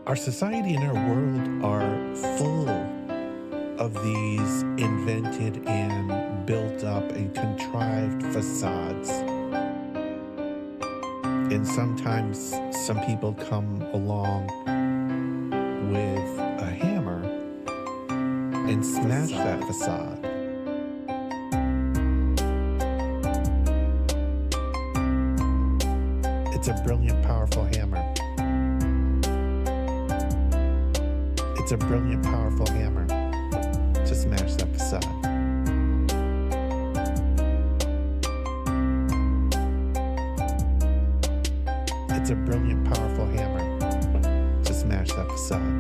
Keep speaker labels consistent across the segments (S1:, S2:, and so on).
S1: Our society and our world are full of these invented and built up and contrived facades. And sometimes some people come along with a hammer and smash that facade. It's a brilliant, powerful hammer. It's a brilliant, powerful hammer to smash that facade. It's a brilliant, powerful hammer to smash that facade.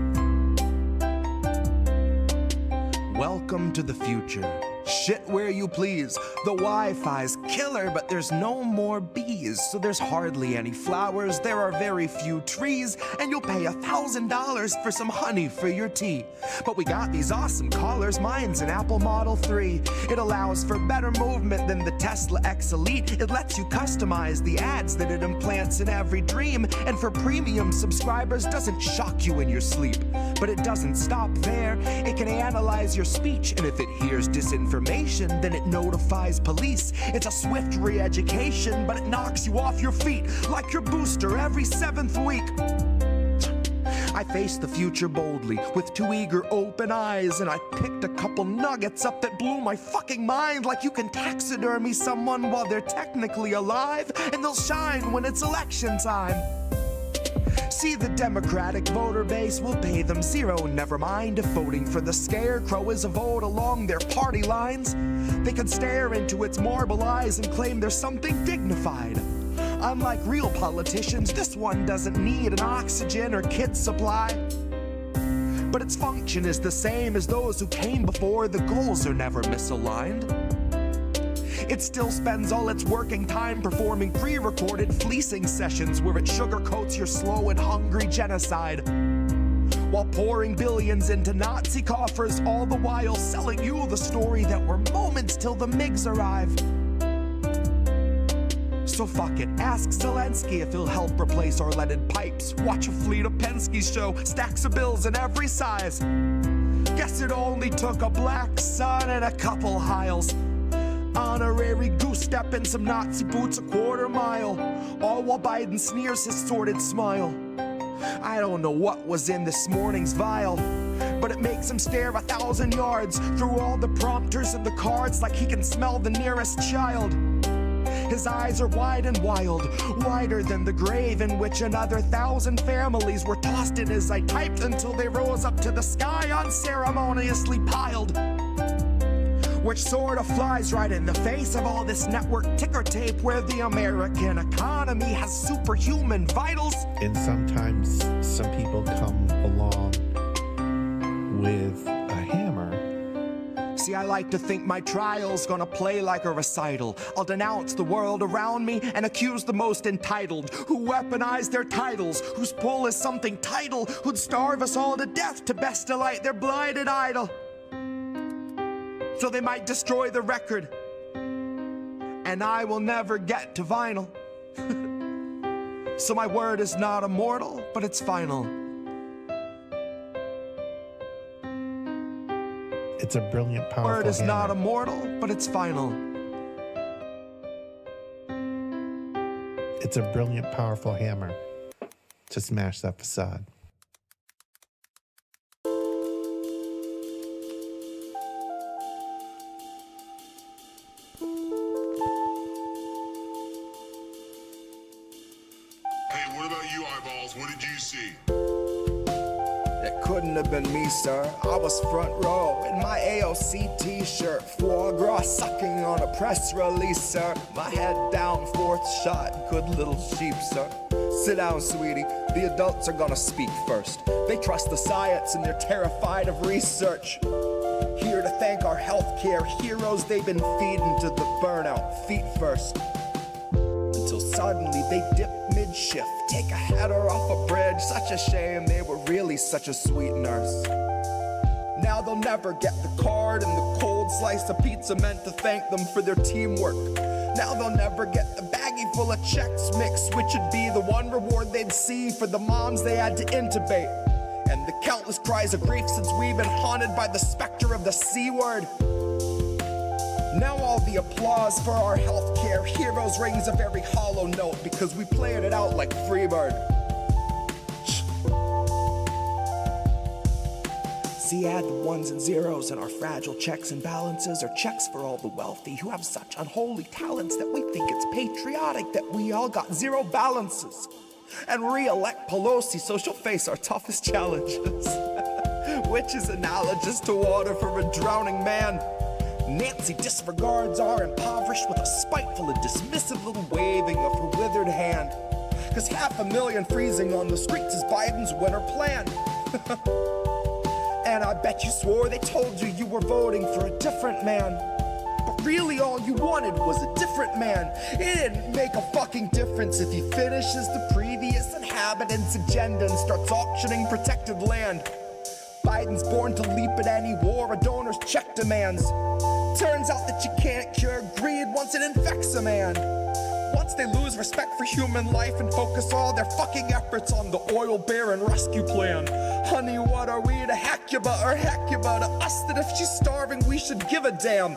S2: Welcome to the future. Shit where you please. The Wi-Fi's killer, but there's no more bees. So there's hardly any flowers, there are very few trees, and you'll pay $1,000 for some honey for your tea. But we got these awesome collars, mine's an Apple Model 3. It allows for better movement than the Tesla X Elite. It lets you customize the ads that it implants in every dream. And for premium subscribers, doesn't shock you in your sleep. But it doesn't stop there. It can analyze your speech, and if it hears disinformation, then it notifies police. It's a swift re-education, but it knocks you off your feet like your booster every 7th week. I faced the future boldly with 2 eager open eyes, and I picked a couple nuggets up that blew my fucking mind. Like you can taxidermy someone while they're technically alive, and they'll shine when it's election time. See, the Democratic voter base will pay them zero. Never mind if voting for the scarecrow is a vote along their party lines. They could stare into its marble eyes and claim there's something dignified. Unlike real politicians, this one doesn't need an oxygen or kit supply. But its function is the same as those who came before. The goals are never misaligned. It still spends all its working time performing pre-recorded fleecing sessions where it sugarcoats your slow and hungry genocide, while pouring billions into Nazi coffers, all the while selling you the story that we're moments till the MiGs arrive. So fuck it, ask Zelensky if he'll help replace our leaded pipes. Watch a fleet of Penske's show, stacks of bills in every size. Guess it only took a black sun and a couple Heils. Honorary goose step and some Nazi boots a quarter mile, all while Biden sneers his sordid smile. I don't know what was in this morning's vial, but it makes him stare 1,000 yards through all the prompters and the cards like he can smell the nearest child. His eyes are wide and wild, wider than the grave in which another 1,000 families were tossed in as I typed until they rose up to the sky unceremoniously piled. Which sort of flies right in the face of all this network ticker tape where the American economy has superhuman vitals.
S1: And sometimes some people come along with a hammer.
S2: See, I like to think my trial's gonna play like a recital. I'll denounce the world around me and accuse the most entitled, who weaponize their titles, whose pull is something title, who'd starve us all to death to best delight their blighted idol. So they might destroy the record, and I will never get to vinyl. So my word is not immortal, but it's final.
S1: It's a brilliant, powerful
S2: word is
S1: hammer.
S2: not immortal, but it's final.
S1: It's a brilliant, powerful hammer to smash that facade.
S3: What did you see?
S2: It couldn't have been me, sir. I was front row in my AOC t-shirt, foie gras sucking on a press release, sir. My head down, 4th shot, good little sheep, sir. Sit down, sweetie. The adults are gonna speak first. They trust the science and they're terrified of research. Here to thank our healthcare heroes, they've been feeding to the burnout, feet first. Until suddenly they dip mid-shift, take a header off a bridge. Such a shame, they were really such a sweet nurse. Now they'll never get the card and the cold slice of pizza meant to thank them for their teamwork. Now they'll never get the baggie full of checks mixed, which would be the one reward they'd see for the moms they had to intubate. and the countless cries of grief since we've been haunted by the specter of the C word. Now all the applause for our healthcare heroes rings a very hollow note because we played it out like Freebird. See, add the ones and zeros in our fragile checks and balances are checks for all the wealthy who have such unholy talents that we think it's patriotic that we all got zero balances. And re-elect Pelosi so she'll face our toughest challenges, which is analogous to water for a drowning man. Nancy disregards our impoverished with a spiteful and dismissive little waving of her withered hand. Cause 500,000 freezing on the streets is Biden's winter plan. And I bet you swore they told you were voting for a different man. But really all you wanted was a different man. It didn't make a fucking difference if he finishes the previous inhabitant's agenda and starts auctioning protected land. Biden's born to leap at any war a donor's check demands. Turns out that you can't cure greed once it infects a man. Once they lose respect for human life and focus all their fucking efforts on the oil baron rescue plan. Honey, what are we to Hecuba or Hecuba to us that if she's starving we should give a damn?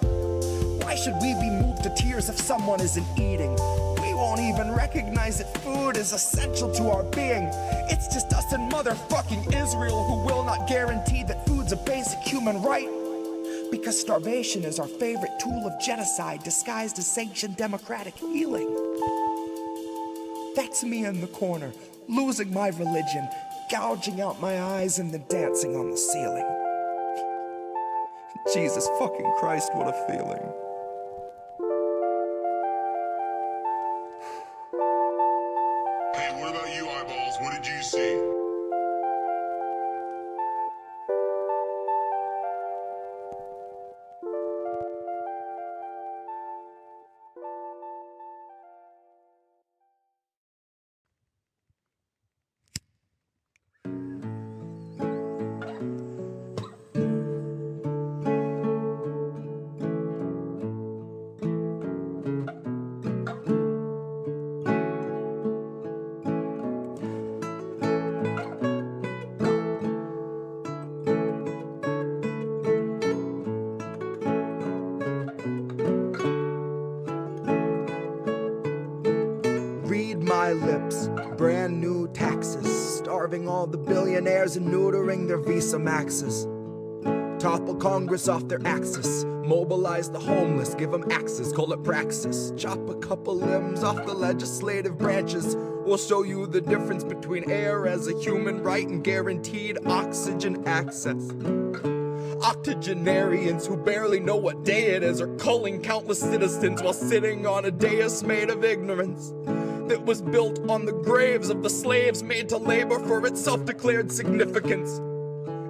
S2: Why should we be moved to tears if someone isn't eating? We won't even recognize that food is essential to our being. It's just us and motherfucking Israel who will not guarantee that food's a basic human right. Because starvation is our favorite tool of genocide disguised as sanctioned democratic healing. That's me in the corner, losing my religion, gouging out my eyes and then dancing on the ceiling. Jesus fucking Christ, what a feeling.
S3: Hey, what about you, eyeballs? What did you see?
S2: My lips, brand new taxes, starving all the billionaires and neutering their Visa Maxes. Topple Congress off their axis, mobilize the homeless, give them axes, call it praxis. Chop a couple limbs off the legislative branches. We'll show you the difference between air as a human right and guaranteed oxygen access. Octogenarians who barely know what day it is are culling countless citizens while sitting on a dais made of ignorance that was built on the graves of the slaves made to labor for its self-declared significance.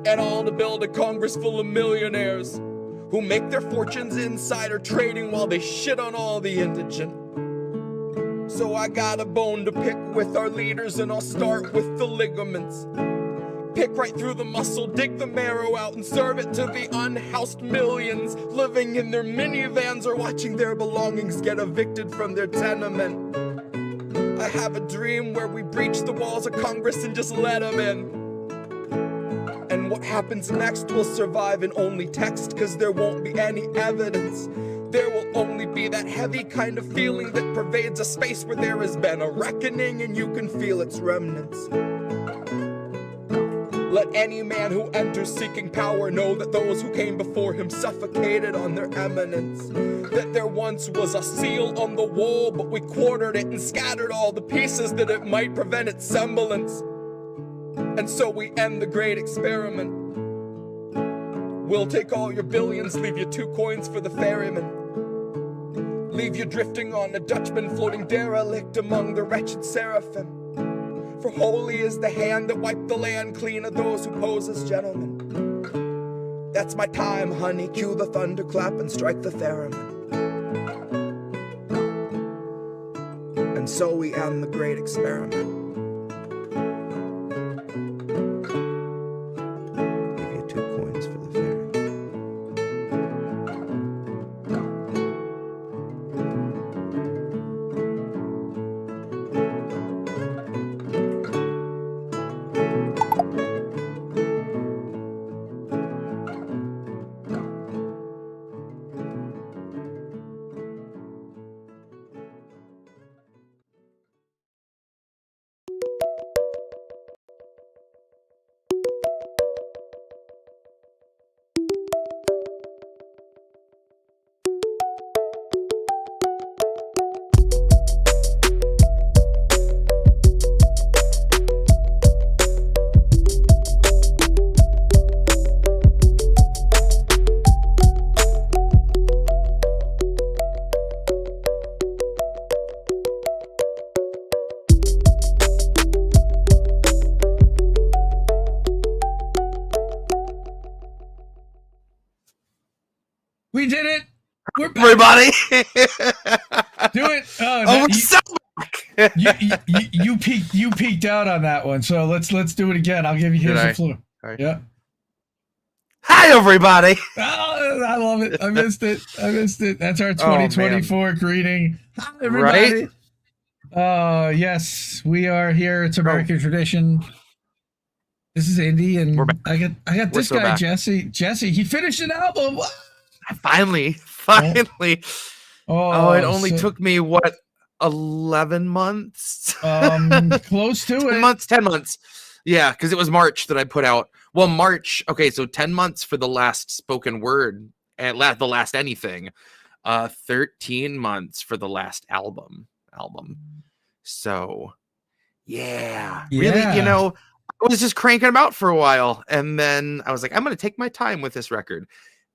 S2: And all to build a Congress full of millionaires who make their fortunes insider trading while they shit on all the indigent. So I got a bone to pick with our leaders and I'll start with the ligaments. Pick right through the muscle, dig the marrow out and serve it to the unhoused millions living in their minivans or watching their belongings get evicted from their tenement. I have a dream where we breach the walls of Congress and just let them in. And what happens next will survive in only text, cause there won't be any evidence. There will only be that heavy kind of feeling that pervades a space where there has been a reckoning and you can feel its remnants. Let any man who enters seeking power know that those who came before him suffocated on their eminence. That there once was a seal on the wall, but we quartered it and scattered all the pieces that it might prevent its semblance. And so we end the great experiment. We'll take all your billions, leave you 2 coins for the ferryman. Leave you drifting on a Dutchman floating derelict among the wretched seraphim. For holy is the hand that wiped the land clean of those who pose as gentlemen. That's my time, honey, cue the thunderclap and strike the theremin. And so we end the great experiment. Give you 2 coins for the ferryman. everybody.
S4: Do it.
S2: Oh, we're so back.
S4: You peeked out on that one, so let's do it again. I'll give you the floor.
S2: Right.
S4: Yeah.
S2: Hi, everybody.
S4: Oh, I love it. I missed it. That's our 2024 greeting. Hi, everybody. Right? Yes, we are here. It's American tradition. This is Indy, and I got this guy, Jesse. Jesse, he finished an album.
S2: Finally. Oh, it only took me 11 months?
S4: Close to
S2: 10 months. Yeah, because it was March that I put out. Well, March. Okay, so 10 months for the last spoken word and the last anything. 13 months for the last album. So, yeah. Really, I was just cranking them out for a while, and then I was like, I'm going to take my time with this record.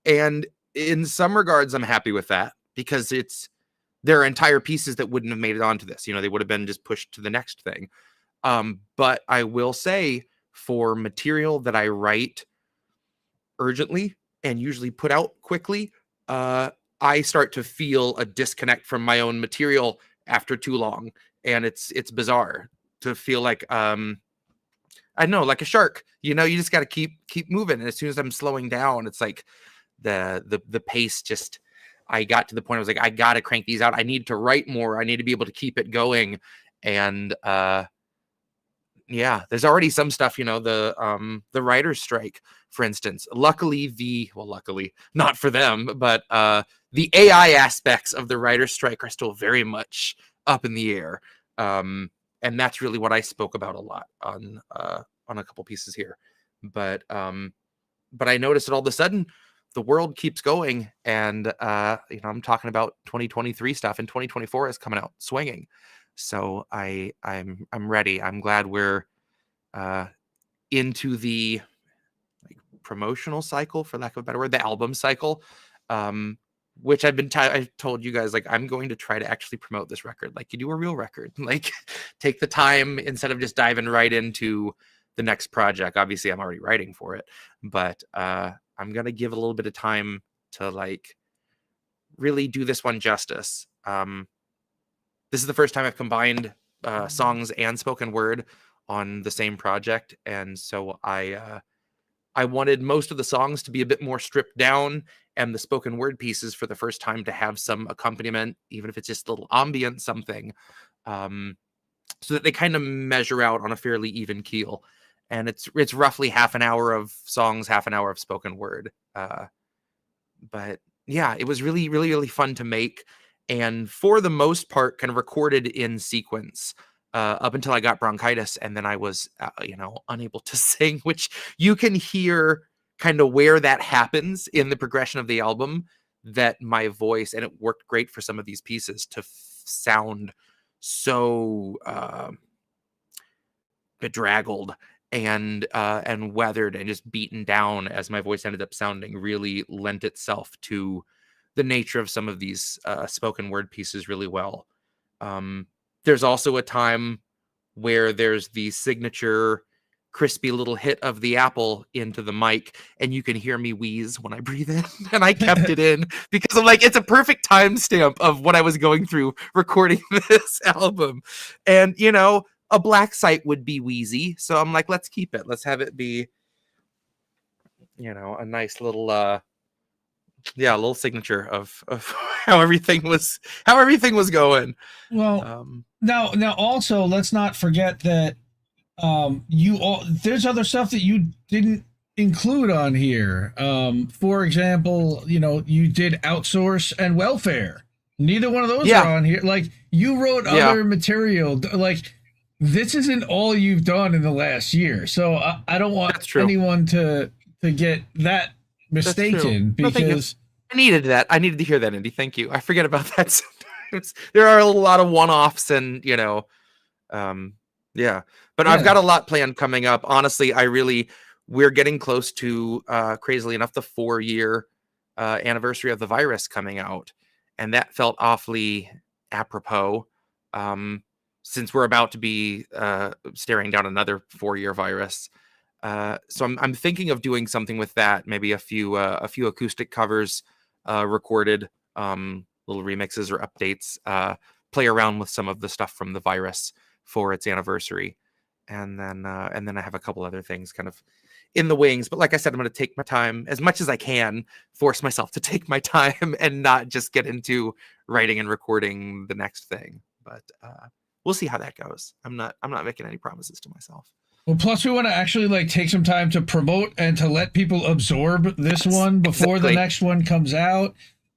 S2: And in some regards, I'm happy with that, because there are entire pieces that wouldn't have made it onto this. They would have been just pushed to the next thing. But I will say, for material that I write urgently and usually put out quickly, I start to feel a disconnect from my own material after too long. And it's bizarre to feel like, I know, like a shark, you just got to keep moving. And as soon as I'm slowing down, it's like the pace just, I got to the point I was like, I got to crank these out. I need to write more. I need to be able to keep it going. And, yeah, there's already some stuff, the writer's strike, for instance. Luckily not for them, but the AI aspects of the writer's strike are still very much up in the air. And that's really what I spoke about a lot on a couple pieces here. But I noticed that all of a sudden the world keeps going, and I'm talking about 2023 stuff, and 2024 is coming out swinging. So I'm ready. I'm glad we're into the promotional cycle, for lack of a better word, the album cycle, which I told you guys, like, I'm going to try to actually promote this record like you do a real record. Like, take the time instead of just diving right into the next project. Obviously, I'm already writing for it, but I'm gonna give it a little bit of time to really do this one justice. This is the first time I've combined songs and spoken word on the same project, and so I wanted most of the songs to be a bit more stripped down, and the spoken word pieces for the first time to have some accompaniment, even if it's just a little ambient something, so that they kind of measure out on a fairly even keel. And it's roughly half an hour of songs, half an hour of spoken word. But yeah, it was really, really, really fun to make. And for the most part, kind of recorded in sequence up until I got bronchitis. And then I was, unable to sing, which you can hear kind of where that happens in the progression of the album, that my voice, and it worked great for some of these pieces to sound so bedraggled and weathered and just beaten down, as my voice ended up sounding, really lent itself to the nature of some of these spoken word pieces really well. There's also a time where there's the signature crispy little hit of the apple into the mic, and you can hear me wheeze when I breathe in, and I kept it in because I'm like, it's a perfect timestamp of what I was going through recording this album. And a Blacksite would be wheezy, so I'm like, let's keep it. Let's have it be, a nice little, a little signature of how everything was going.
S4: Well, now also, let's not forget that there's other stuff that you didn't include on here. For example, you did Outsource and Welfare. Neither one of those are on here. Like, you wrote other material, like. This isn't all you've done in the last year, so I don't want anyone to get that mistaken, because
S2: I needed that. I needed to hear that, Indy. Thank you. I forget about that sometimes. There are a lot of one-offs, and But I've got a lot planned coming up. Honestly, we're getting close to, crazily enough, the 4-year anniversary of the virus coming out, and that felt awfully apropos. Since we're about to be staring down another 4-year virus. So I'm thinking of doing something with that, maybe a few acoustic covers recorded
S5: little remixes or updates, play around with some of the stuff from the virus for its anniversary. And then I have a couple other things kind of in the wings. But like I said, I'm going to take my time as much as I can, force myself to take my time and not just get into writing and recording the next thing. But we'll see how that goes. I'm not making any promises to myself.
S4: Well, plus we want to actually like take some time to promote and to let people absorb this one before the next one comes out.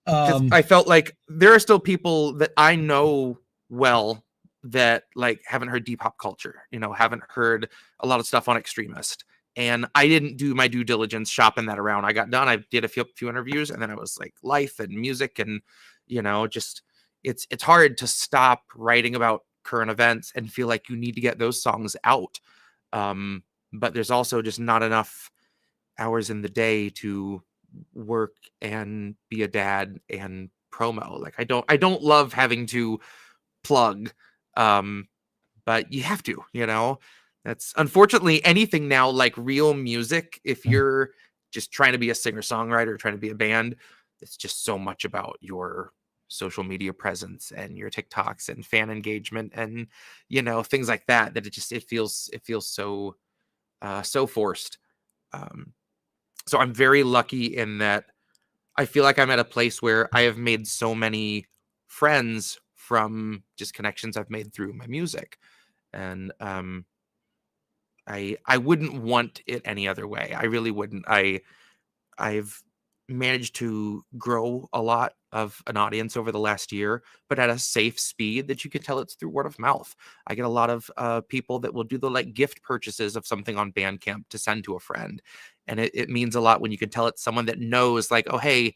S5: I felt like there are still people that I know well that like haven't heard deep hop culture, haven't heard a lot of stuff on Extremist. And I didn't do my due diligence shopping that around. I got done. I did a few interviews, and then I was like life and music and, just it's hard to stop writing about current events and feel like you need to get those songs out. But there's also just not enough hours in the day to work and be a dad and promo. Like I don't love having to plug, but you have to, that's unfortunately anything now, like real music. If you're just trying to be a singer-songwriter, trying to be a band, it's just so much about your social media presence and your TikToks and fan engagement and, things like that, that it feels so, so forced. So I'm very lucky in that I feel like I'm at a place where I have made so many friends from just connections I've made through my music. And I wouldn't want it any other way. I really wouldn't. I've managed to grow a lot of an audience over the last year, but at a safe speed that you can tell it's through word of mouth. I get a lot of people that will do the like gift purchases of something on Bandcamp to send to a friend. And it means a lot when you can tell it's someone that knows like, oh, hey,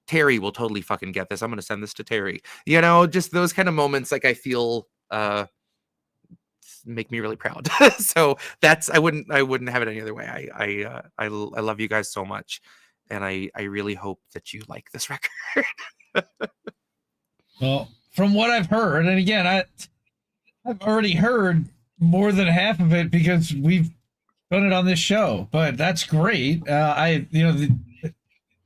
S5: Terry will totally fucking get this. I'm going to send this to Terry. Just those kind of moments, like I feel make me really proud. So I wouldn't have it any other way. I love you guys so much. And I really hope that you like this record.
S4: Well, from what I've heard, and again, I've already heard more than half of it because we've done it on this show, but that's great. I've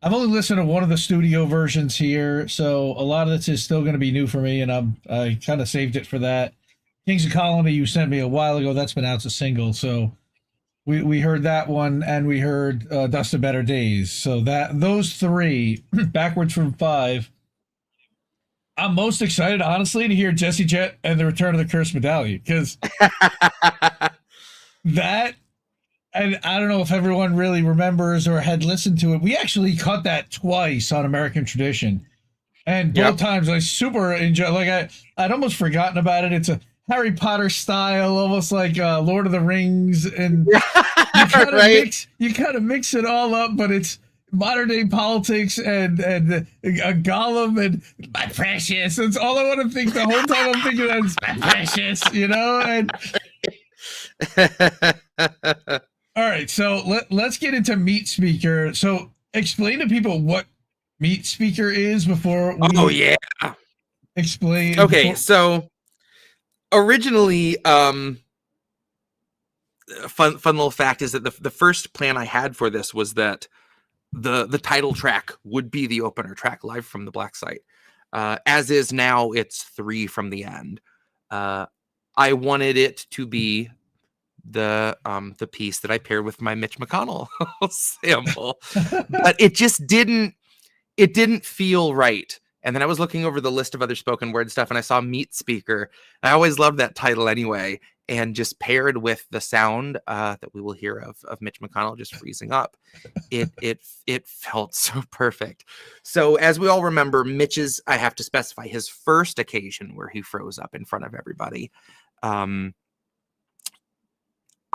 S4: only listened to one of the studio versions here, so a lot of this is still going to be new for me, and I kind of saved it for that. Kings of Colony, you sent me a while ago. That's been out as a single, so we heard that one, and we heard Dust of Better Days. So those three, backwards from 5. I'm most excited, honestly, to hear Jesse Jett and the Return of the Cursed Medallion, because that. And I don't know if everyone really remembers or had listened to it. We actually cut that twice on American Tradition. And both times I super enjoy. Like I'd almost forgotten about it. It's a Harry Potter style, almost like Lord of the Rings. And you kind of mix it all up, but it's modern day politics and a Gollum and my precious. It's all I want to think the whole time. I'm thinking that it's my precious, and all right, so let's get into Meat Speaker. So explain to people what Meat Speaker is before we explain.
S5: Okay, so originally, fun little fact is that the first plan I had for this was that the title track would be the opener track, Live from the Blacksite. As is now, it's 3 from the End. I wanted it to be the piece that I paired with my Mitch McConnell sample, but it just didn't feel right. And then I was looking over the list of other spoken word stuff, and I saw Meat Speaker. I always loved that title anyway, and just paired with the sound that we will hear of Mitch McConnell just freezing up, it felt so perfect. So as we all remember, Mitch's, I have to specify, his first occasion where he froze up in front of everybody.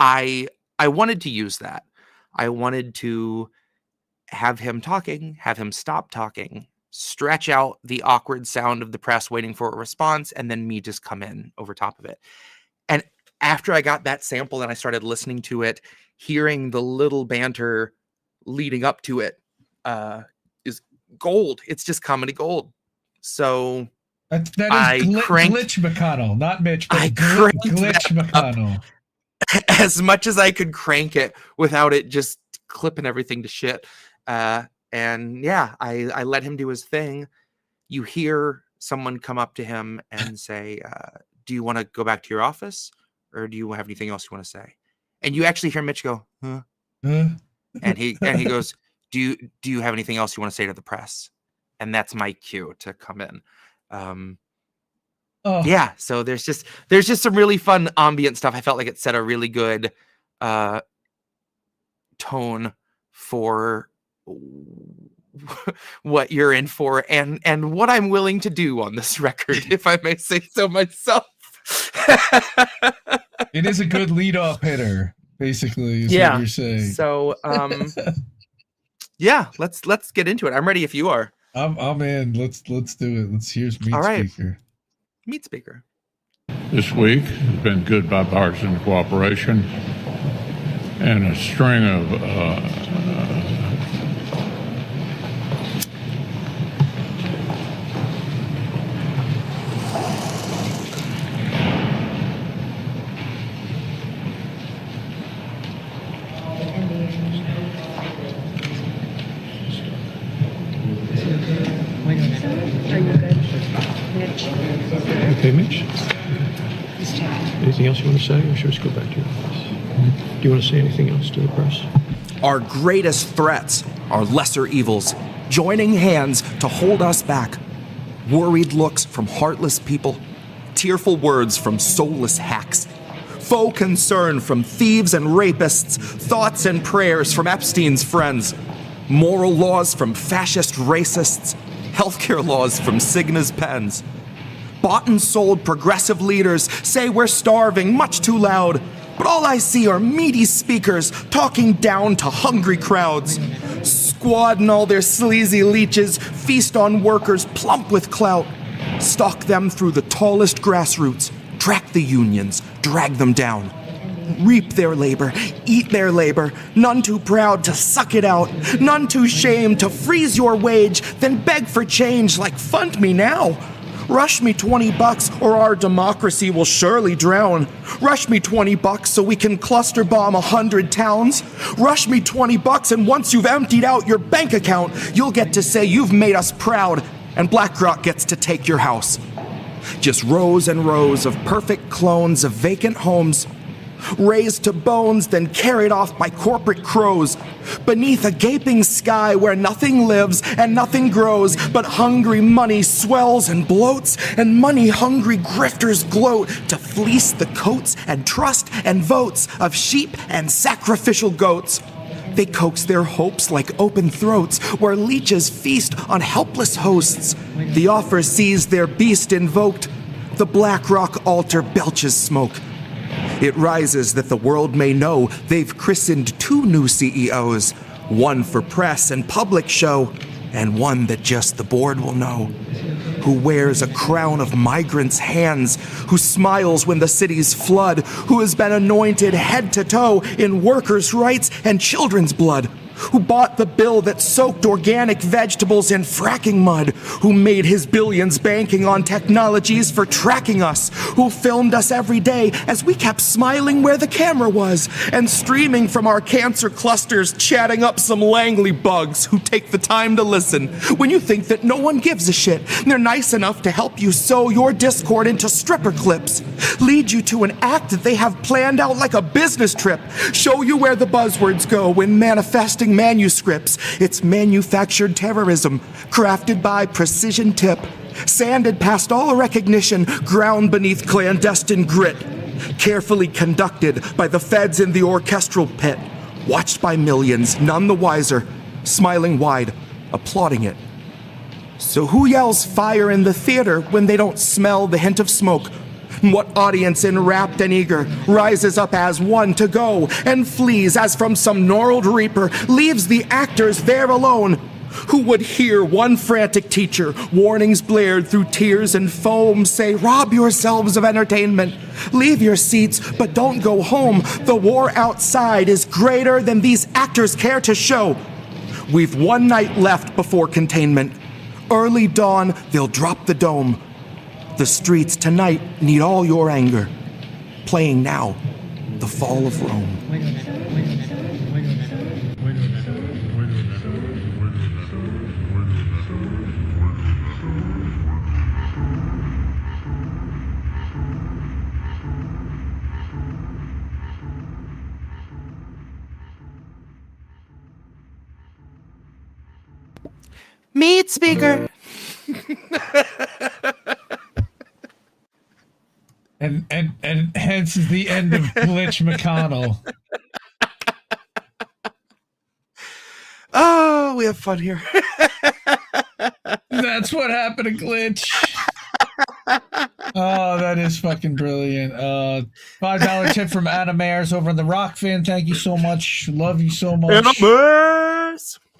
S5: I wanted to use that. I wanted to have him talking, have him stop talking, stretch out the awkward sound of the press waiting for a response, and then me just come in over top of it. And after I got that sample and I started listening to it, hearing the little banter leading up to it is gold. It's just comedy gold. So
S4: that is Glitch McConnell, not Mitch, but Glitch McConnell.
S5: As much as I could crank it without it just clipping everything to shit. And yeah, I let him do his thing. you hear someone come up to him and say, do you want to go back to your office, or do you have anything else you want to say? And you actually hear Mitch go, huh? And he goes, do you have anything else you want to say to the press? And that's my cue to come in. Yeah, so there's just some really fun ambient stuff. I felt like it set a really good tone for what you're in for, and what I'm willing to do on this record, if I may say so myself.
S4: It is a good lead-off hitter, basically, is what you're saying.
S5: So yeah, let's get into it. I'm ready if you are.
S4: I'm in. Let's do it. Here's Meat Speaker.
S5: Meat Speaker.
S6: This week has been good bipartisan cooperation and a string of
S7: Okay, Mitch? Anything else you want to say, or should we just go back to your office? Do you want to say anything else to the press?
S2: Our greatest threats are lesser evils, joining hands to hold us back. Worried looks from heartless people, tearful words from soulless hacks, faux concern from thieves and rapists, thoughts and prayers from Epstein's friends, moral laws from fascist racists, healthcare laws from Cigna's pens. Bought and sold progressive leaders say we're starving much too loud, but all I see are meaty speakers talking down to hungry crowds. Squad and all their sleazy leeches feast on workers plump with clout, stalk them through the tallest grassroots, track the unions, drag them down. Reap their labor, eat their labor, none too proud to suck it out, none too shamed to freeze your wage, then beg for change like fund me now. Rush me $20 or our democracy will surely drown. Rush me $20 so we can cluster bomb 100 towns. Rush me $20 and once you've emptied out your bank account, you'll get to say you've made us proud and BlackRock gets to take your house. Just rows and rows of perfect clones of vacant homes, raised to bones, then carried off by corporate crows, beneath a gaping sky where nothing lives and nothing grows, but hungry money swells and bloats, and money-hungry grifters gloat to fleece the coats and trust and votes of sheep and sacrificial goats. They coax their hopes like open throats, where leeches feast on helpless hosts. The offer sees their beast invoked. The BlackRock altar belches smoke. It rises that the world may know they've christened 2 new CEOs, one for press and public show, and one that just the board will know, who wears a crown of migrants' hands, who smiles when the cities flood, who has been anointed head to toe in workers' rights and children's blood, who bought the bill that soaked organic vegetables in fracking mud, who made his billions banking on technologies for tracking us, who filmed us every day as we kept smiling where the camera was, and streaming from our cancer clusters, chatting up some Langley bugs who take the time to listen when you think that no one gives a shit. They're nice enough to help you sow your discord into stripper clips, lead you to an act that they have planned out like a business trip, show you where the buzzwords go when manifesting manuscripts. It's manufactured terrorism, crafted by precision tip, sanded past all recognition, ground beneath clandestine grit, carefully conducted by the feds in the orchestral pit, watched by millions, none the wiser, smiling wide, applauding it. So who yells fire in the theater when they don't smell the hint of smoke? What audience enwrapped and eager rises up as one to go and flees as from some gnarled reaper, leaves the actors there alone? Who would hear one frantic teacher, warnings blared through tears and foam, say, rob yourselves of entertainment, leave your seats, but don't go home. The war outside is greater than these actors care to show. We've one night left before containment. Early dawn, they'll drop the dome. The streets tonight need all your anger. Playing now, the fall of Rome.
S5: Meat speaker.
S4: And hence the end of Glitch McConnell.
S5: Oh, we have fun here.
S4: That's what happened to Glitch. Oh, that is fucking brilliant. $5 tip from Adam Ayers over on the Rock Fan. Thank you so much. Love you so much.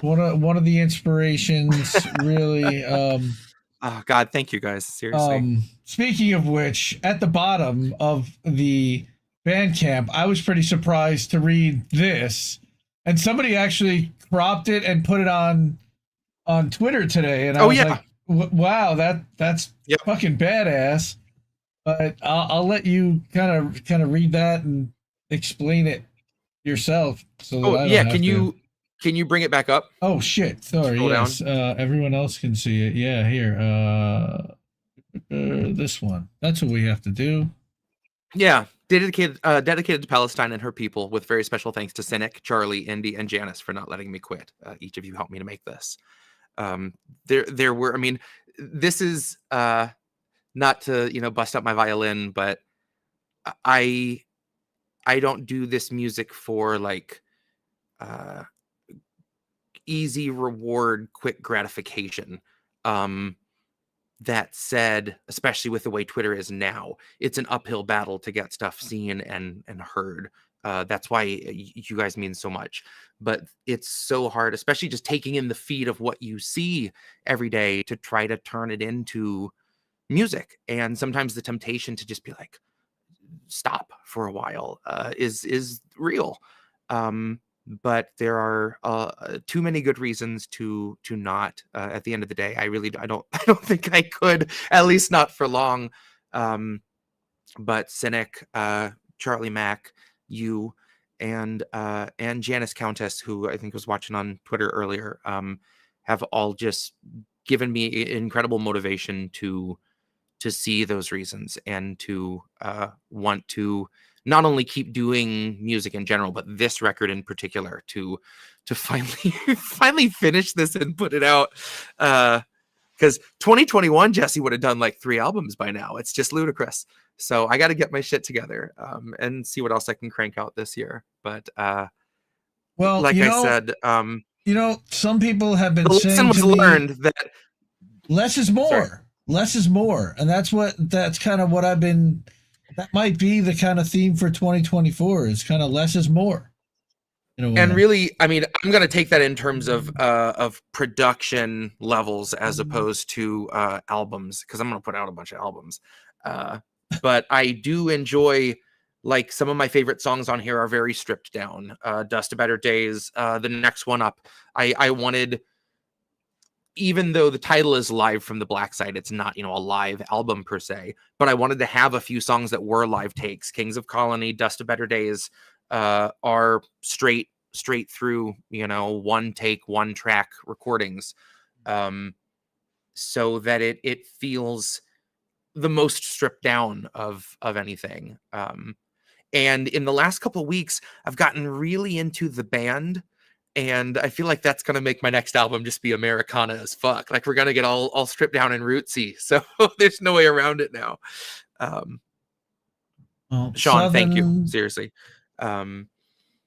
S4: One of the inspirations, really.
S5: Oh God, thank you guys. Seriously.
S4: Speaking of which, at the bottom of the Bandcamp, I was pretty surprised to read this, and somebody actually cropped it and put it on Twitter today, and I was like, "Wow, that's fucking badass." But I'll let you kind of read that and explain it yourself. So
S5: Can you bring it back up?
S4: Oh shit! Sorry. Yes, everyone else can see it. Yeah, here. This one. That's what we have to do.
S5: Yeah, dedicated to Palestine and her people, with very special thanks to Cynic, Charlie, Indy, and Janice for not letting me quit. Each of you helped me to make this. There were. I mean, this is not to bust up my violin, but I don't do this music for like easy reward, quick gratification. That said, especially with the way Twitter is now, it's an uphill battle to get stuff seen and heard. That's why you guys mean so much. But it's so hard, especially just taking in the feed of what you see every day to try to turn it into music. And sometimes the temptation to just be like, stop for a while is real. But there are too many good reasons to not. At the end of the day, I don't think I could, at least not for long. But Cynic, Charlie Mack, you, and Janice Countess, who I think was watching on Twitter earlier, have all just given me incredible motivation to see those reasons and to want to not only keep doing music in general, but this record in particular to finally finish this and put it out. Because 2021, Jesse would have done like 3 albums by now. It's just ludicrous. So I got to get my shit together and see what else I can crank out this year. But
S4: well,
S5: like I said,
S4: some people have been
S5: the
S4: saying
S5: lesson was learned that
S4: less is more.
S5: Sorry.
S4: Less is more, and that's kind of what I've been. That might be the kind of theme for 2024. Is kind of less is more.
S5: And really, I mean, I'm going to take that in terms of production levels as opposed to albums, because I'm going to put out a bunch of albums. But I do enjoy, like, some of my favorite songs on here are very stripped down. Dust to Better Days, the next one up. I wanted, even though the title is Live from the Blacksite, it's not, a live album per se, but I wanted to have a few songs that were live takes. Kings of Colony, Dust to Better Days are straight through, one take, one track recordings, so that it feels the most stripped down of anything. And in the last couple of weeks, I've gotten really into the band. And I feel like that's going to make my next album just be Americana as fuck. Like, we're going to get all stripped down and rootsy. So there's no way around it now. Sean,
S4: Southern,
S5: thank you. Seriously.
S4: I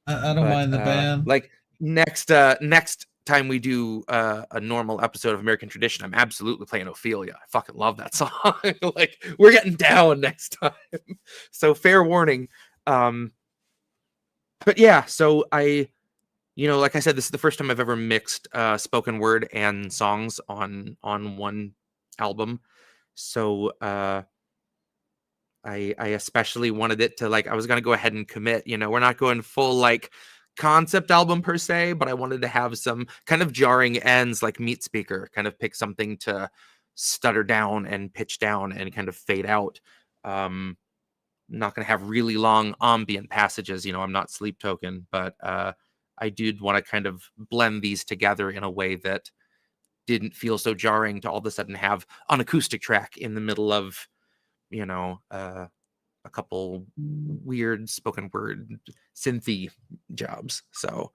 S4: don't mind the band.
S5: Like, next time we do a normal episode of American Tradition, I'm absolutely playing Ophelia. I fucking love that song. Like, we're getting down next time. So fair warning. But yeah, so like I said, this is the first time I've ever mixed spoken word and songs on one album. So I especially wanted it to, like, I was going to go ahead and commit, we're not going full like concept album per se, but I wanted to have some kind of jarring ends, like Meat Speaker, kind of pick something to stutter down and pitch down and kind of fade out. I'm not going to have really long ambient passages. I'm not Sleep Token, but I did want to kind of blend these together in a way that didn't feel so jarring to all of a sudden have an acoustic track in the middle of, a couple weird spoken word synthy jobs. So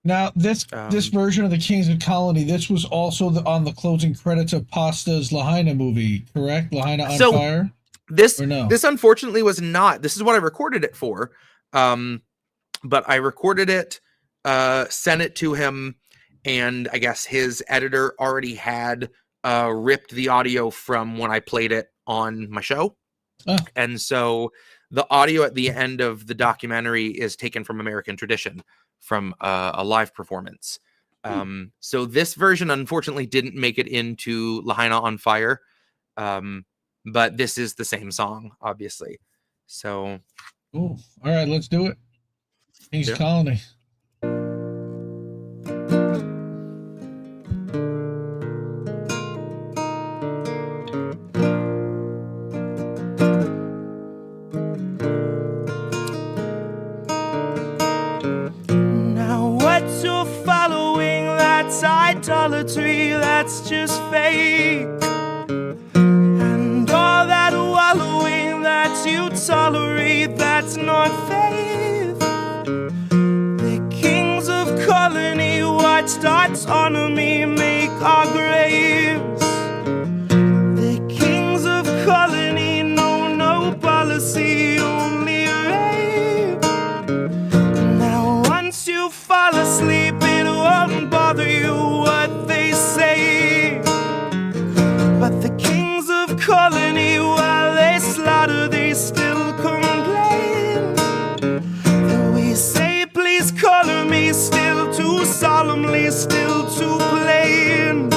S4: Now, this version of the Kings of Colony, this was also on the closing credits of Pasta's Lahaina movie, correct? Lahaina on Fire?
S5: This
S4: or no?
S5: This unfortunately was not. This is what I recorded it for. But I recorded it, sent it to him, and I guess his editor already had ripped the audio from when I played it on my show.
S4: Oh.
S5: And so the audio at the end of the documentary is taken from American Tradition, from a live performance. So this version unfortunately didn't make it into Lahaina on Fire, but this is the same song, obviously. So,
S4: cool. All right, let's do it. King's Colony.
S8: Idolatry, that's just fake. And all that wallowing that you tolerate, that's not faith. The kings of colony watched autonomy make our graves. The kings of colony know no policy, only rape. Now once you fall asleep, it won't bother you what they say. But the kings of colony, while they slaughter, they still complain. Though we say, please color me, still too solemnly, still too plain.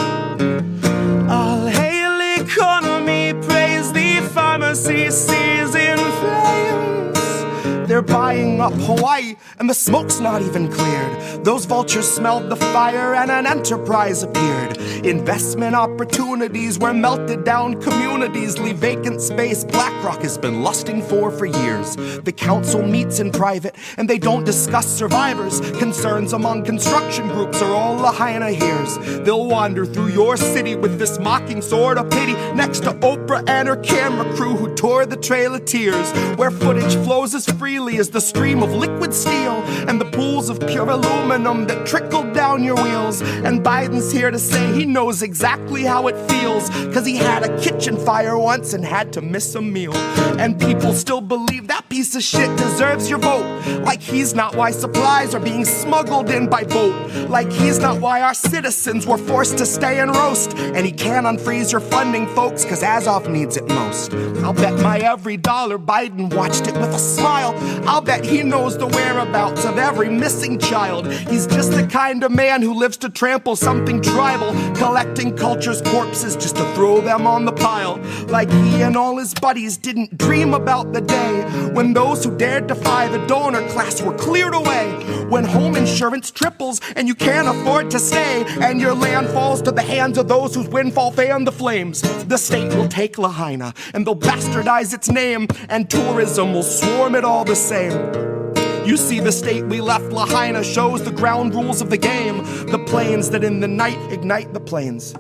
S8: All hail economy, praise the pharmacy, seas in flames. They're buying up Hawaii, and the smoke's not even cleared. Those vultures smelled the fire and an enterprise appeared. Investment opportunities where melted down communities leave vacant space BlackRock has been lusting for years. The council meets in private and they don't discuss survivors. Concerns among construction groups are all Lahaina hears. They'll wander through your city with this mocking sword of pity next to Oprah and her camera crew who tore the Trail of Tears, where footage flows as freely as the stream of liquid steel and the pools of pure aluminum that trickle down your wheels. And Biden's here to say he knows exactly how it feels, cause he had a kitchen fire once and had to miss a meal. And people still believe that piece of shit deserves your vote, like he's not why supplies are being smuggled in by boat, like he's not why our citizens were forced to stay and roast. And he can't unfreeze your funding, folks, cause Azov needs it most. I'll bet my every dollar Biden watched it with a smile. I'll bet he knows the whereabouts of every missing child. He's just the kind of man who lives to trample something tribal, collecting culture's corpses just to throw them on the pile. Like he and all his buddies didn't dream about the day when those who dared defy the donor class were cleared away. When home insurance triples and you can't afford to stay, and your land falls to the hands of those whose windfall fan the flames. The state will take Lahaina and they'll bastardize its name, and tourism will swarm it all the same. You see, the state we left Lahaina shows the ground rules of the game, the planes that in the night ignite the planes.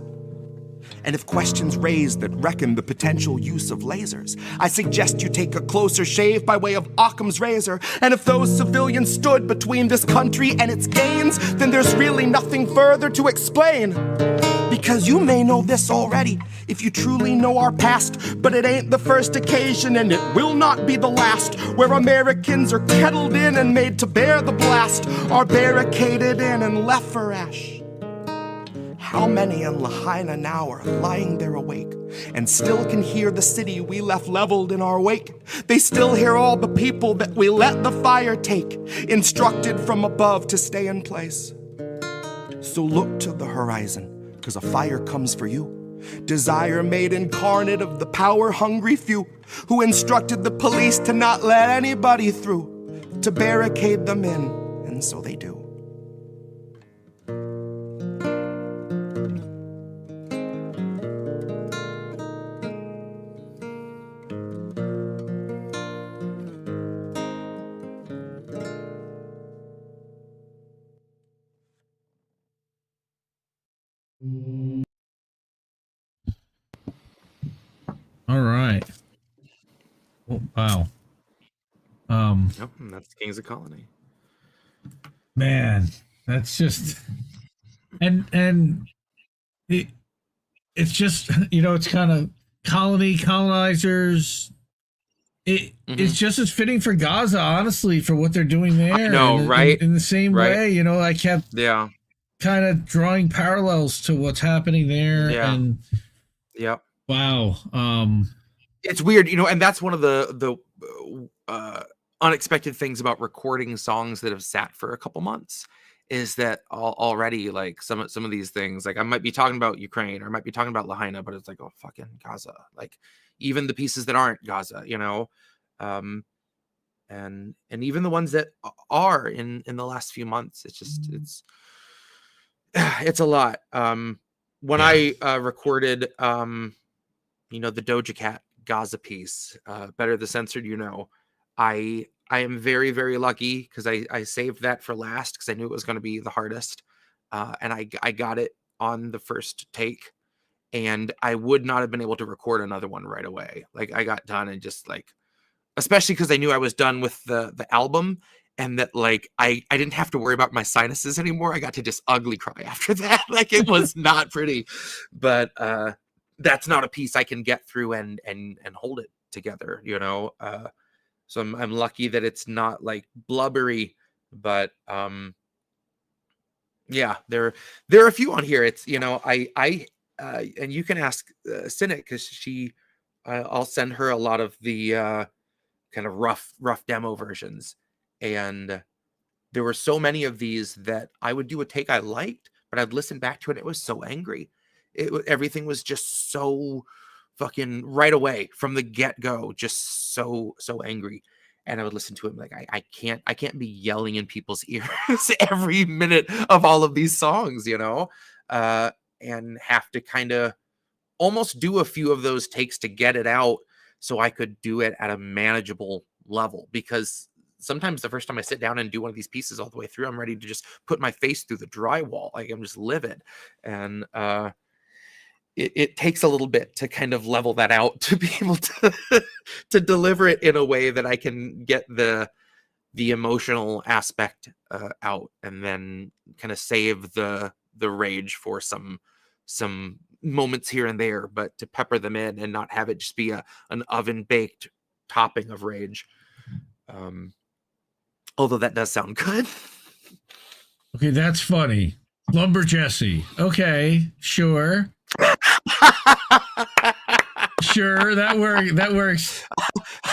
S8: And if questions raised that reckon the potential use of lasers, I suggest you take a closer shave by way of Occam's razor. And if those civilians stood between this country and its gains, then there's really nothing further to explain. Because you may know this already, if you truly know our past, but it ain't the first occasion and it will not be the last, where Americans are kettled in and made to bear the blast, are barricaded in and left for ash. How many in Lahaina now are lying there awake and still can hear the city we left leveled in our wake? They still hear all the people that we let the fire take, instructed from above to stay in place. So look to the horizon, 'cause a fire comes for you. Desire made incarnate of the power-hungry few who instructed the police to not let anybody through, to barricade them in, and so they do.
S4: All right. Oh, wow.
S5: Yep, and that's Kings of Colony.
S4: Man, That's just and it's just it's kind of colonizers. It's just as fitting for Gaza, honestly, for what they're doing there.
S5: I know, right?
S4: In the same way, I kept kind of drawing parallels to what's happening there.
S5: Yeah.
S4: And wow.
S5: It's weird, and that's one of the unexpected things about recording songs that have sat for a couple months is that already, like, some of these things, like I might be talking about Ukraine or I might be talking about Lahaina, but it's like, oh, fucking Gaza. Like, even the pieces that aren't Gaza, and even the ones that are in the last few months, it's just it's a lot. When I recorded the Doja Cat Gaza piece, Better the Censored, I am very, very lucky because I saved that for last because I knew it was going to be the hardest, and I got it on the first take, and I would not have been able to record another one right away. Like, I got done and just, like, especially because I knew I was done with the album, and that, like, I didn't have to worry about my sinuses anymore. I got to just ugly cry after that. Like, it was not pretty, but that's not a piece I can get through and hold it together, so I'm lucky that it's not, like, blubbery, but there are a few on here. It's and you can ask Cynic, because I'll send her a lot of the kind of rough demo versions, and there were so many of these that I would do a take I liked, but I'd listen back to it. It was so angry. Everything was just so fucking right away from the get-go, just so angry. And I would listen to him like, I can't be yelling in people's ears every minute of all of these songs, and have to kind of almost do a few of those takes to get it out so I could do it at a manageable level. Because sometimes the first time I sit down and do one of these pieces all the way through, I'm ready to just put my face through the drywall. Like, I'm just livid. And it takes a little bit to kind of level that out to be able to deliver it in a way that I can get the emotional aspect out, and then kind of save the rage for some moments here and there, but to pepper them in and not have it just be an oven baked topping of rage. Although that does sound good.
S4: Okay, that's funny. Lumber Jesse. Okay, sure. Sure, that works.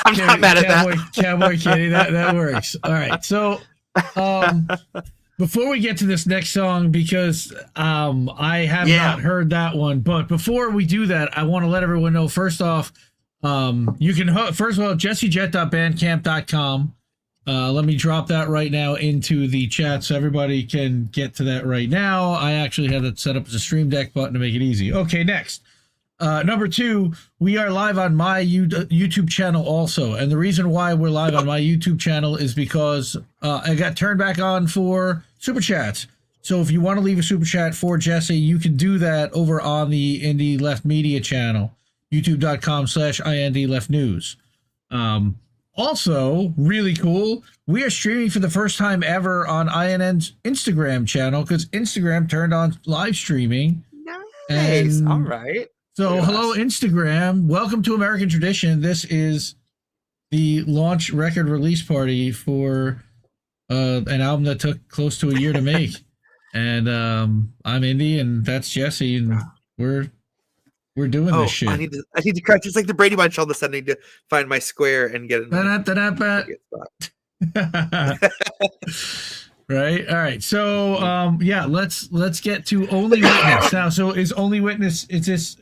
S5: I'm not mad at that.
S4: Cowboy Kitty, that works. All right. So before we get to this next song, because I have not heard that one, but before we do that, I want to let everyone know, first off, you can first of all, jessejett.bandcamp.com. Let me drop that right now into the chat so everybody can get to that right now. I actually have it set up as a Stream Deck button to make it easy. Okay, next. Number 2, we are live on my YouTube channel also. And the reason why we're live on my YouTube channel is because I got turned back on for Super Chats. So if you want to leave a Super Chat for Jesse, you can do that over on the Indie Left Media channel, youtube.com/INDLeftNews. Also, really cool, we are streaming for the first time ever on INN's Instagram channel, because Instagram turned on live streaming.
S5: Nice. All right.
S4: So, hello, Instagram. Welcome to American Tradition. This is the launch record release party for an album that took close to a year to make. And I'm Indy, and that's Jesse, and we're doing this shit.
S5: I need to crouch. It's like the Brady Bunch all of a sudden. I need to find my square and get it.
S4: Right. All right. So let's get to Only Witness now. So is Only Witness, is this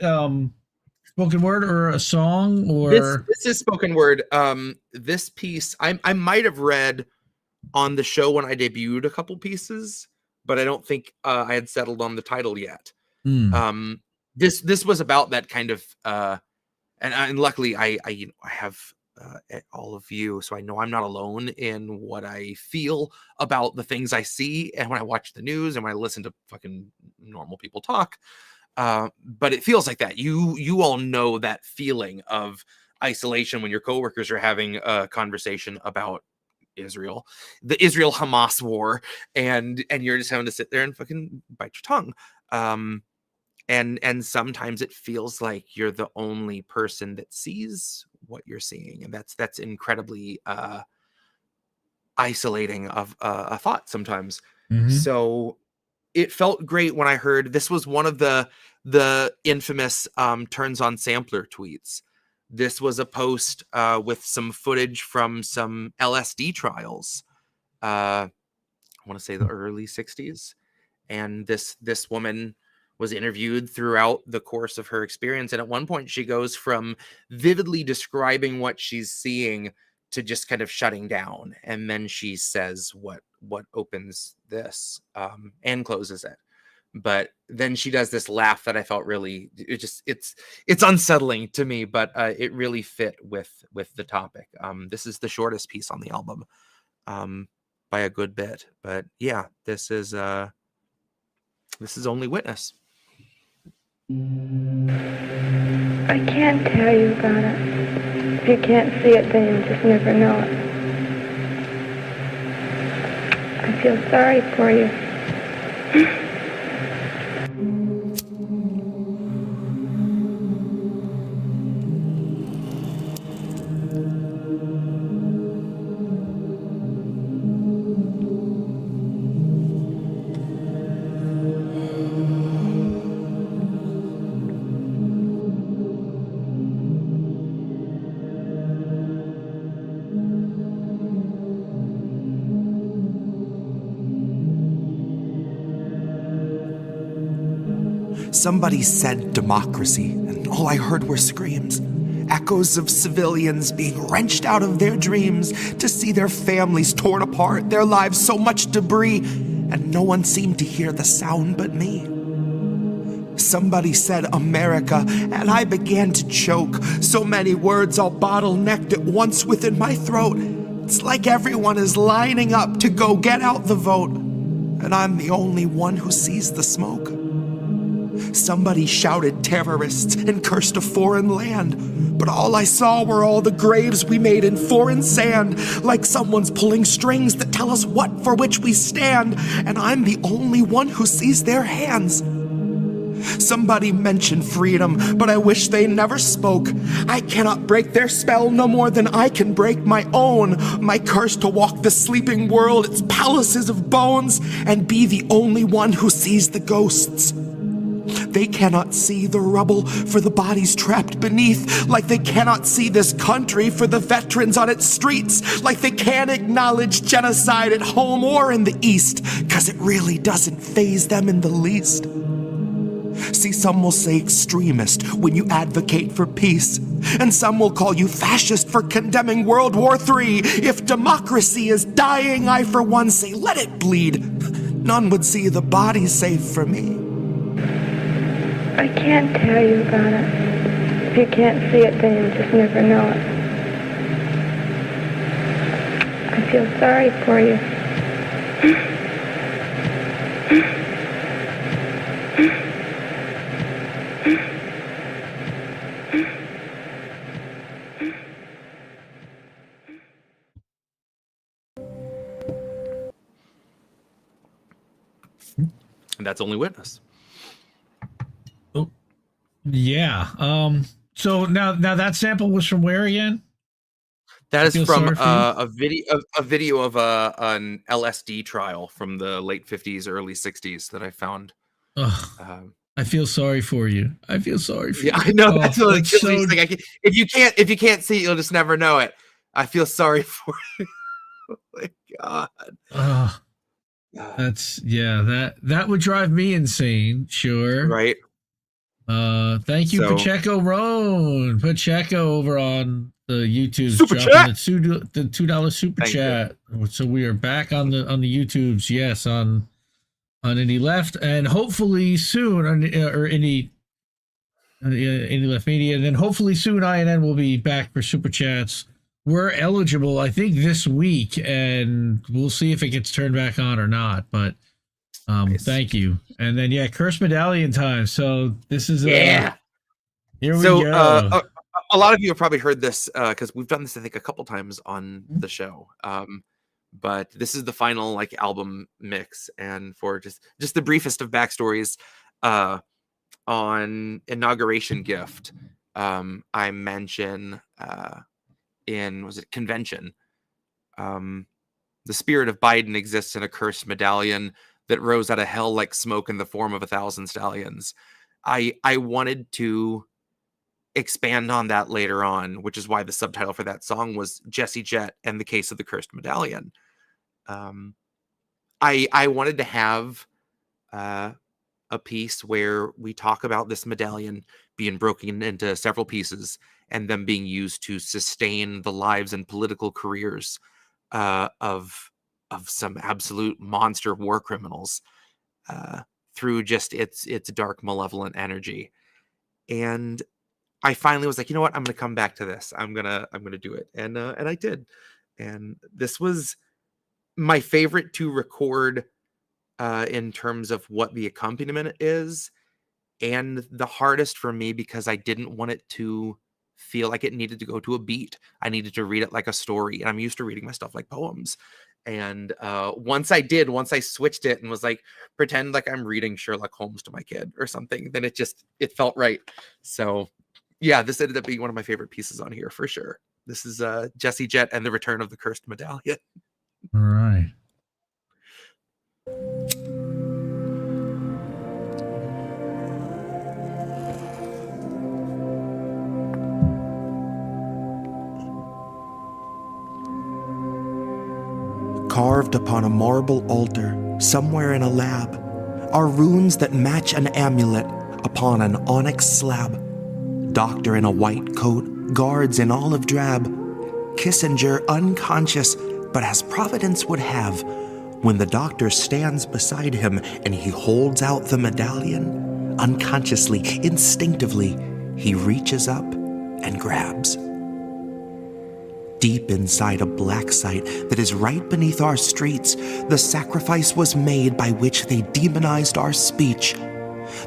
S4: spoken word or a song, or
S5: this is spoken word? This piece I might have read on the show when I debuted a couple pieces, but I don't think I had settled on the title yet. This was about that kind of and luckily I have all of you, so I know I'm not alone in what I feel about the things I see, and when I watch the news and when I listen to fucking normal people talk. But it feels like that. You all know that feeling of isolation when your coworkers are having a conversation about Israel, the Israel-Hamas war, and you're just having to sit there and fucking bite your tongue. And sometimes it feels like you're the only person that sees what you're seeing, and that's incredibly isolating of a thought sometimes. So it felt great when I heard this was one of the infamous turns on sampler tweets. This was a post with some footage from some LSD trials. I want to say the early 60s. And this woman was interviewed throughout the course of her experience. And at one point she goes from vividly describing what she's seeing to just kind of shutting down. And then she says what opens this and closes it. But then she does this laugh that I felt really, it's unsettling to me, but it really fit with the topic. This is the shortest piece on the album by a good bit, but yeah, this is Only Witness.
S9: I can't tell you about it. If you can't see it, then you'll just never know it. I feel sorry for you.
S2: Somebody said democracy, and all I heard were screams. Echoes of civilians being wrenched out of their dreams to see their families torn apart, their lives so much debris, and no one seemed to hear the sound but me. Somebody said America, and I began to choke. So many words all bottlenecked at once within my throat. It's like everyone is lining up to go get out the vote, and I'm the only one who sees the smoke. Somebody shouted terrorists and cursed a foreign land, but all I saw were all the graves we made in foreign sand, like someone's pulling strings that tell us what for which we stand, and I'm the only one who sees their hands. Somebody mentioned freedom, but I wish they never spoke. I cannot break their spell no more than I can break my own. My curse to walk the sleeping world, its palaces of bones, and be the only one who sees the ghosts. They cannot see the rubble for the bodies trapped beneath, like they cannot see this country for the veterans on its streets, like they can't acknowledge genocide at home or in the East, 'cause it really doesn't faze them in the least. See, some will say extremist when you advocate for peace, and some will call you fascist for condemning World War III. If democracy is dying, I for one say let it bleed. None would see the bodies safe for me.
S9: I can't tell you about it. If you can't see it, then you'll just never know it. I feel sorry for you.
S5: And that's Only Witness.
S4: Oh, yeah. So now that sample was from where again?
S5: That is from a video of an LSD trial from the late 50s, early 60s that I found.
S4: I feel sorry for you. I feel sorry for you.
S5: I know. That's what it kills me. Like, if you can't see it, you'll just never know it. I feel sorry for you. Oh my God.
S4: That would drive me insane. Sure.
S5: Right.
S4: Thank you, Pacheco Roan. Pacheco over on the YouTube
S5: super chat.
S4: The $2 super chat. So we are back on the YouTubes. Yes, on Indie Left, and hopefully soon on Indie Left Media, and then hopefully soon INN will be back for super chats. We're eligible, I think, this week, and we'll see if it gets turned back on or not. But nice. Thank you. And then Curse Medallion time. So this is here we go.
S5: A lot of you have probably heard this because we've done this, I think, a couple times on the show. but this is the final like album mix. And for just the briefest of backstories, on Inauguration Gift, I mention in Convention, the spirit of Biden exists in a cursed medallion that rose out of hell like smoke in the form of 1,000 stallions. I wanted to expand on that later on, which is why the subtitle for that song was Jesse Jett and the Case of the Cursed Medallion. I wanted to have a piece where we talk about this medallion being broken into several pieces and them being used to sustain the lives and political careers of some absolute monster war criminals through just its dark, malevolent energy. And I finally was like, you know what? I'm going to come back to this. I'm going to do it. And I did. And this was my favorite to record in terms of what the accompaniment is, and the hardest for me because I didn't want it to feel like it needed to go to a beat. I needed to read it like a story, and I'm used to reading my stuff like poems. And once I switched it and was like, pretend like I'm reading Sherlock Holmes to my kid or something, then it felt right. So yeah, this ended up being one of my favorite pieces on here for sure. This is Jesse Jett and the Return of the Cursed Medallion.
S4: All right.
S2: Carved upon a marble altar, somewhere in a lab, are runes that match an amulet upon an onyx slab. Doctor in a white coat, guards in olive drab. Kissinger unconscious, but as Providence would have, when the doctor stands beside him and he holds out the medallion, unconsciously, instinctively, he reaches up and grabs. Deep inside a Blacksite that is right beneath our streets, the sacrifice was made by which they demonized our speech.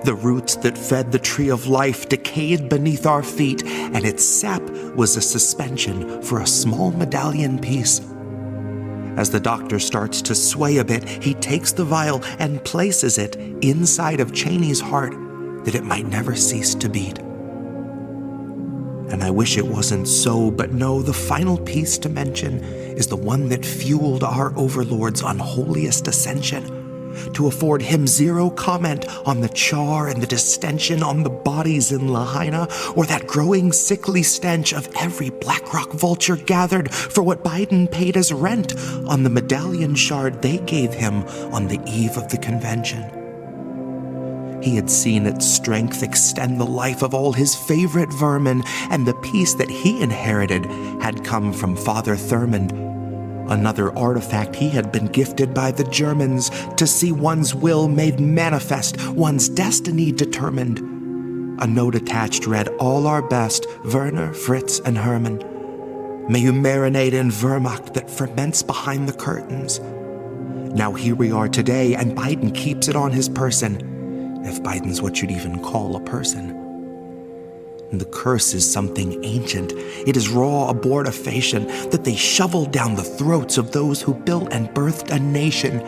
S2: The roots that fed the tree of life decayed beneath our feet, and its sap was a suspension for a small medallion piece. As the doctor starts to sway a bit, he takes the vial and places it inside of Cheney's heart that it might never cease to beat. And I wish it wasn't so, but no, the final piece to mention is the one that fueled our overlord's unholiest ascension, to afford him zero comment on the char and the distension on the bodies in Lahaina, or that growing sickly stench of every Black Rock vulture gathered for what Biden paid as rent on the medallion shard they gave him on the eve of the convention. He had seen its strength extend the life of all his favorite vermin, and the peace that he inherited had come from Father Thurmond. Another artifact he had been gifted by the Germans, to see one's will made manifest, one's destiny determined. A note attached read, "All our best, Werner, Fritz, and Herman. May you marinate in Wehrmacht that ferments behind the curtains." Now here we are today, and Biden keeps it on his person. If Biden's what you'd even call a person. And the curse is something ancient. It is raw abortifacient that they shoveled down the throats of those who built and birthed a nation.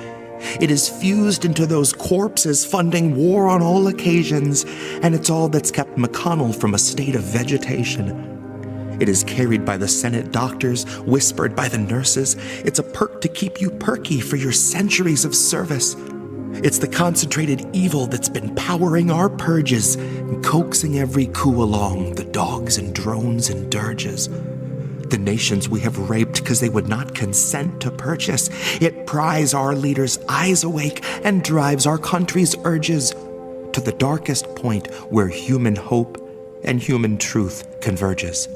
S2: It is fused into those corpses funding war on all occasions, and it's all that's kept McConnell from a state of vegetation. It is carried by the Senate doctors, whispered by the nurses. It's a perk to keep you perky for your centuries of service. It's the concentrated evil that's been powering our purges and coaxing every coup along, the dogs and drones and dirges. The nations we have raped because they would not consent to purchase. It pries our leaders' eyes awake and drives our country's urges to the darkest point where human hope and human truth converges.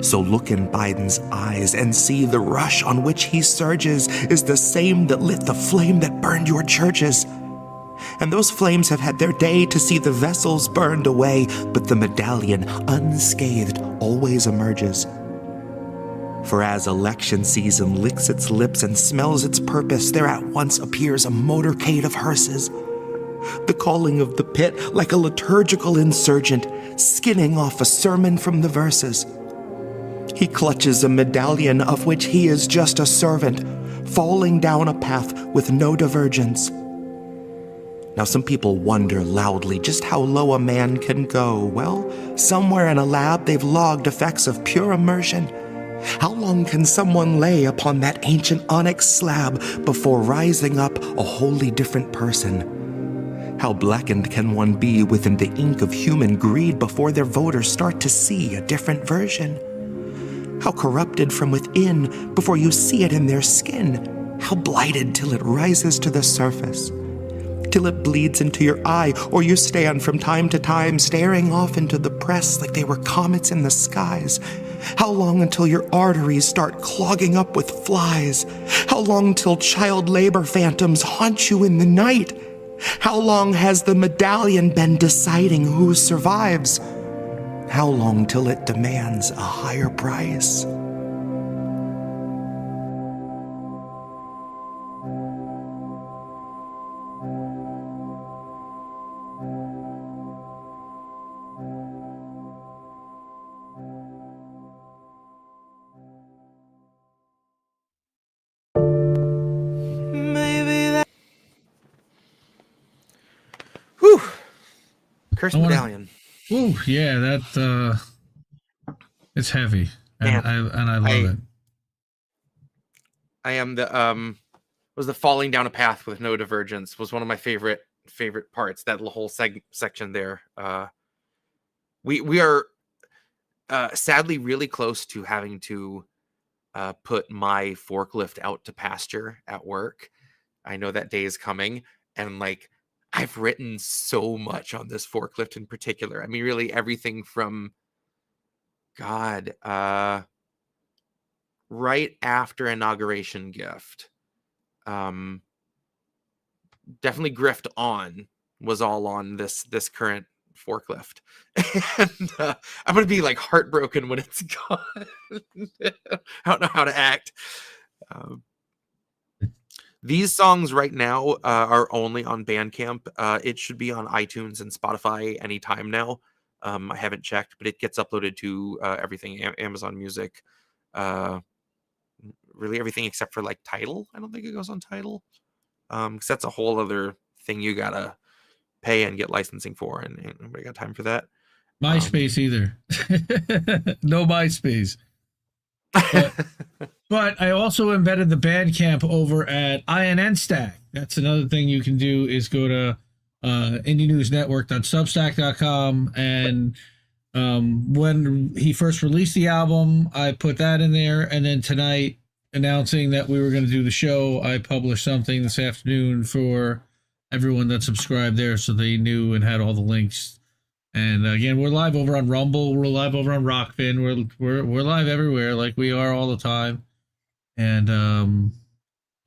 S2: So look in Biden's eyes and see the rush on which he surges is the same that lit the flame that burned your churches. And those flames have had their day to see the vessels burned away, but the medallion, unscathed, always emerges. For as election season licks its lips and smells its purpose, there at once appears a motorcade of hearses. The calling of the pit like a liturgical insurgent, skinning off a sermon from the verses. He clutches a medallion of which he is just a servant, falling down a path with no divergence. Now, some people wonder loudly just how low a man can go. Well, somewhere in a lab, they've logged effects of pure immersion. How long can someone lay upon that ancient onyx slab before rising up a wholly different person? How blackened can one be within the ink of human greed before their voters start to see a different version? How corrupted from within before you see it in their skin? How blighted till it rises to the surface? Till it bleeds into your eye, or you stand from time to time staring off into the press like they were comets in the skies? How long until your arteries start clogging up with flies? How long till child labor phantoms haunt you in the night? How long has the medallion been deciding who survives? How long till it demands a higher price?
S5: Whew. Cursed medallion.
S4: Ooh, yeah, that it's heavy, and I love it.
S5: I am the was the falling down a path with no divergence was one of my favorite parts. That whole section there. We are sadly really close to having to put my forklift out to pasture at work. I know that day is coming, and like I've written so much on this forklift in particular. I mean, really everything from right after inauguration gift. Definitely grift on was all on this current forklift. And I'm gonna be like heartbroken when it's gone. I don't know how to act. These songs right now are only on Bandcamp. It should be on iTunes and Spotify anytime now. I haven't checked, but it gets uploaded to everything, Amazon Music, really everything except for like Tidal. I don't think it goes on Tidal, because that's a whole other thing you gotta pay and get licensing for, and nobody got time for that.
S4: MySpace either. No MySpace. But I also embedded the Bandcamp over at INN Stack. That's another thing you can do is go to indienewsnetwork.substack.com, and when he first released the album, I put that in there, and then tonight, announcing that we were going to do the show, I published something this afternoon for everyone that subscribed there, so they knew and had all the links. And again, we're live over on Rumble, we're live over on Rockfin, we're live everywhere, like we are all the time. And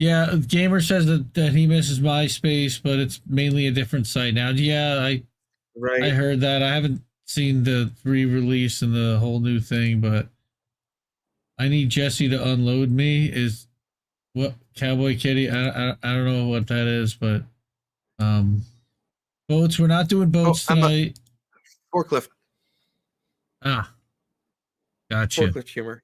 S4: yeah, Gamer says that he misses MySpace, but it's mainly a different site now. Yeah, I heard that. I haven't seen the re-release and the whole new thing, but I need Jesse to unload me. Is what Cowboy Kitty? I don't know what that is, but boats. We're not doing boats tonight.
S5: Forklift.
S4: Ah, gotcha.
S5: Forklift humor.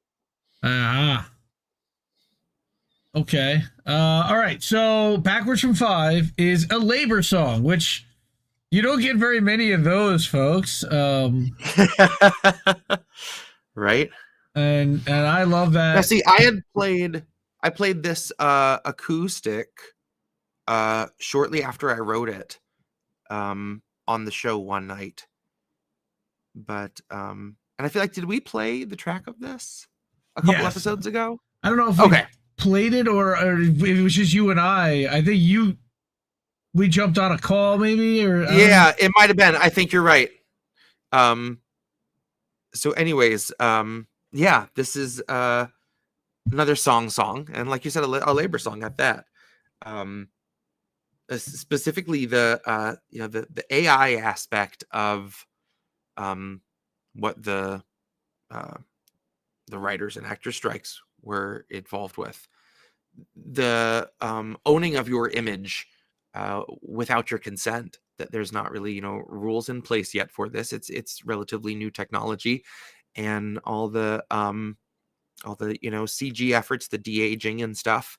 S4: Okay. All right. So Backwards from 5 is a labor song, which you don't get very many of those, folks.
S5: Right.
S4: And I love that.
S5: Now, see, I played this acoustic shortly after I wrote it on the show one night. But and I feel like, did we play the track of this a couple episodes ago?
S4: I don't know if we played it or if it was just you and I think we jumped on a call maybe, or
S5: yeah, it might have been. I think you're right. So anyways, yeah, this is another song, and like you said, a labor song at that. Specifically the the AI aspect of what the writers and actors strikes were involved with. The owning of your image without your consent, that there's not really rules in place yet for this. It's relatively new technology, and all the all the, CG efforts, the de-aging and stuff,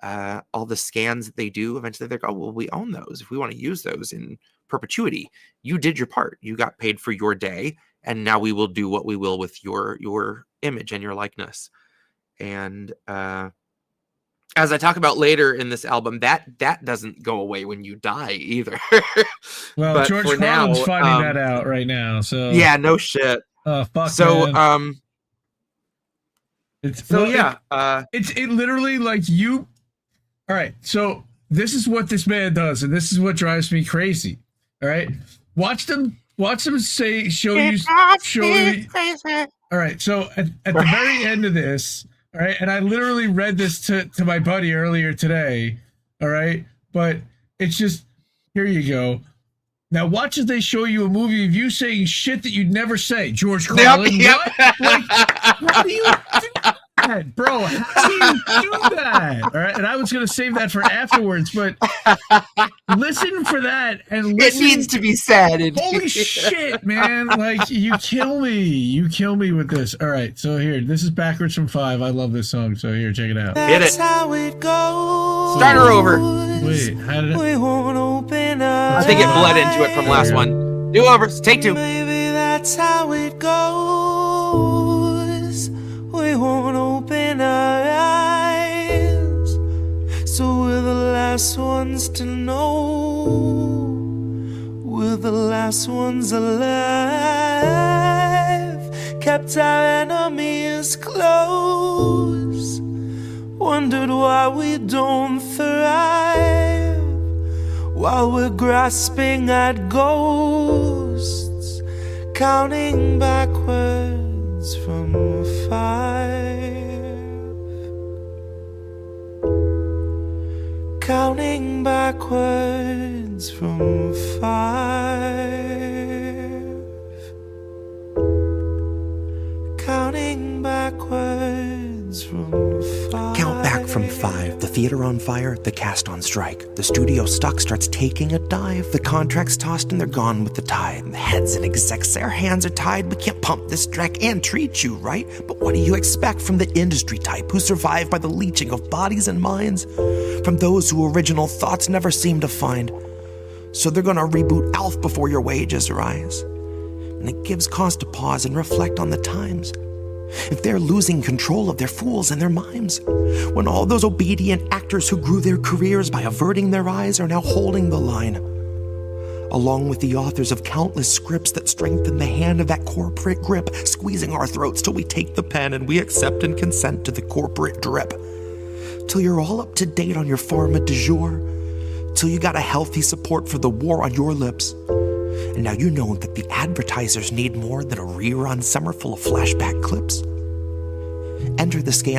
S5: all the scans that they do, eventually they're like, oh, well, we own those. If we want to use those in perpetuity, you did your part. You got paid for your day, and now we will do what we will with your image and your likeness. And as I talk about later in this album, that doesn't go away when you die either.
S4: Well,
S5: but
S4: George
S5: for
S4: Carlin's
S5: now,
S4: finding that out right now. So
S5: yeah, no shit.
S4: Oh fuck.
S5: So
S4: man. It's
S5: it
S4: literally like you. All right, so this is what this man does, and this is what drives me crazy. All right, watch them show you. All right, so at the very end of this. All right, and I literally read this to my buddy earlier today. All right, but it's just, here you go. Now watch as they show you a movie of you saying shit that you'd never say. George Carlin, what? Like, how do you do that, bro? How do you do that? All right, and I was gonna save that for afterwards, but listen for that and listen.
S5: It needs to be said.
S4: Holy shit, man! Like you kill me. You kill me with this. All right, so here, this is Backwards from 5. I love this song. So here, check it out.
S5: Hit it.
S8: How it goes.
S5: Start her over.
S4: Wait, how did it?
S8: We won't open our
S5: I think it bled into it from last one. Do over. Take 2.
S8: Maybe that's how it goes. We won't open our eyes. So we're the last ones to know. We're the last ones alive. Kept our enemies close. Wondered why we don't thrive while we're grasping at ghosts, counting backwards from 5, counting backwards from 5, counting backwards from 5.
S10: Count back from 5. The theater on fire, the cast on strike. The studio stock starts taking a dive. The contracts tossed and they're gone with the tide. The heads and execs, their hands are tied. We can't pump this dreck and treat you right. But what do you expect from the industry type who survive by the leeching of bodies and minds? From those who original thoughts never seem to find. So they're gonna reboot ALF before your wages rise. And it gives cause to pause and reflect on the times. If they're losing control of their fools and their mimes, when all those obedient actors who grew their careers by averting their eyes are now holding the line, along with the authors of countless scripts that strengthen the hand of that corporate grip, squeezing our throats till we take the pen and we accept and consent to the corporate drip. Till you're all up to date on your pharma du jour, till you got a healthy support for the war on your lips. And now you know that the advertisers need more than a rerun summer full of flashback clips. Enter the scan